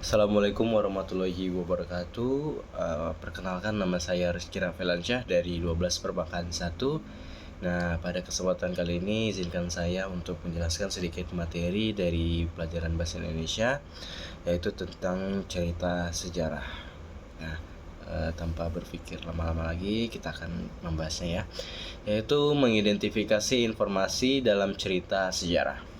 Assalamualaikum warahmatullahi wabarakatuh. Perkenalkan, nama saya Rizky Rafelansyah dari 12 Perbakan 1. Nah, pada kesempatan kali ini izinkan saya untuk menjelaskan sedikit materi dari pelajaran Bahasa Indonesia, yaitu tentang cerita sejarah. Nah, tanpa berpikir lama-lama lagi, kita akan membahasnya ya, yaitu mengidentifikasi informasi dalam cerita sejarah.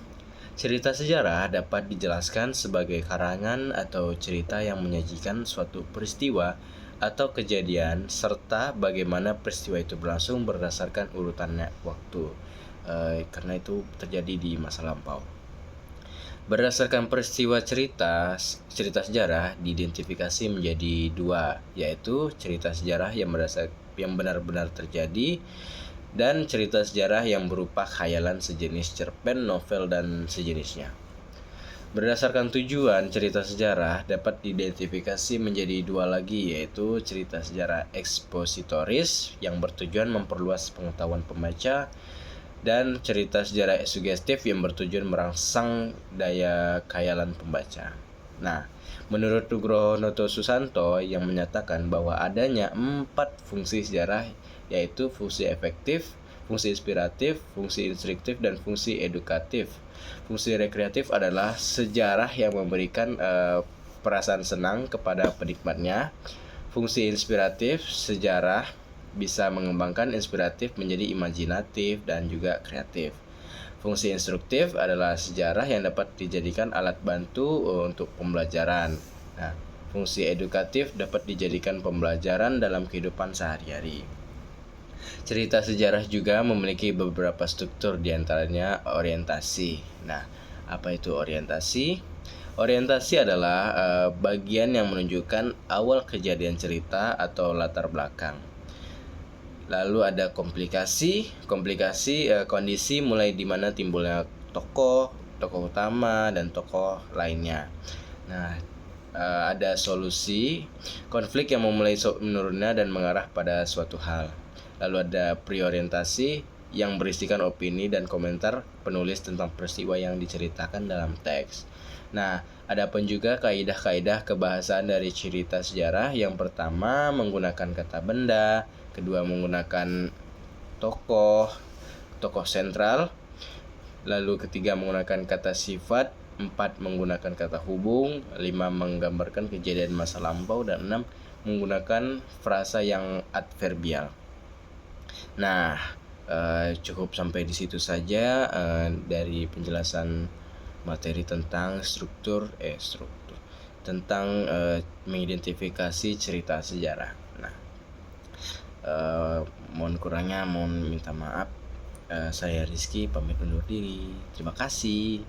Cerita sejarah dapat dijelaskan sebagai karangan atau cerita yang menyajikan suatu peristiwa atau kejadian serta bagaimana peristiwa itu berlangsung berdasarkan urutannya waktu, karena itu terjadi di masa lampau. Berdasarkan peristiwa cerita sejarah diidentifikasi menjadi dua, yaitu cerita sejarah yang benar-benar terjadi dan cerita sejarah yang berupa khayalan sejenis cerpen, novel, dan sejenisnya. Berdasarkan tujuan, cerita sejarah dapat diidentifikasi menjadi dua lagi, yaitu cerita sejarah ekspositoris yang bertujuan memperluas pengetahuan pembaca dan cerita sejarah sugestif yang bertujuan merangsang daya khayalan pembaca. Nah, menurut Nugroho Noto Susanto yang menyatakan bahwa adanya 4 fungsi sejarah, yaitu fungsi efektif, fungsi inspiratif, fungsi instruktif, dan fungsi edukatif. Fungsi rekreatif adalah sejarah yang memberikan perasaan senang kepada penikmatnya. Fungsi inspiratif, sejarah bisa mengembangkan inspiratif menjadi imajinatif dan juga kreatif. Fungsi instruktif adalah sejarah yang dapat dijadikan alat bantu untuk pembelajaran. Nah, fungsi edukatif dapat dijadikan pembelajaran dalam kehidupan sehari-hari. Cerita sejarah juga memiliki beberapa struktur, diantaranya orientasi. Nah, apa itu orientasi? Orientasi adalah bagian yang menunjukkan awal kejadian cerita atau latar belakang. Lalu ada komplikasi. Kondisi mulai di mana timbulnya tokoh utama dan tokoh lainnya. Nah, ada solusi, konflik yang memulai menurunnya dan mengarah pada suatu hal. Lalu ada preorientasi yang berisikan opini dan komentar penulis tentang peristiwa yang diceritakan dalam teks. Nah, ada pun juga kaidah-kaidah kebahasaan dari cerita sejarah. Yang pertama menggunakan kata benda, kedua menggunakan tokoh sentral, lalu ketiga menggunakan kata sifat, 4 menggunakan kata hubung, 5 menggambarkan kejadian masa lampau, dan 6 menggunakan frasa yang adverbial. Nah, cukup sampai di situ saja dari penjelasan materi tentang struktur tentang mengidentifikasi cerita sejarah. Nah, mohon kurangnya mohon minta maaf. Saya Rizky pamit undur diri. Terima kasih.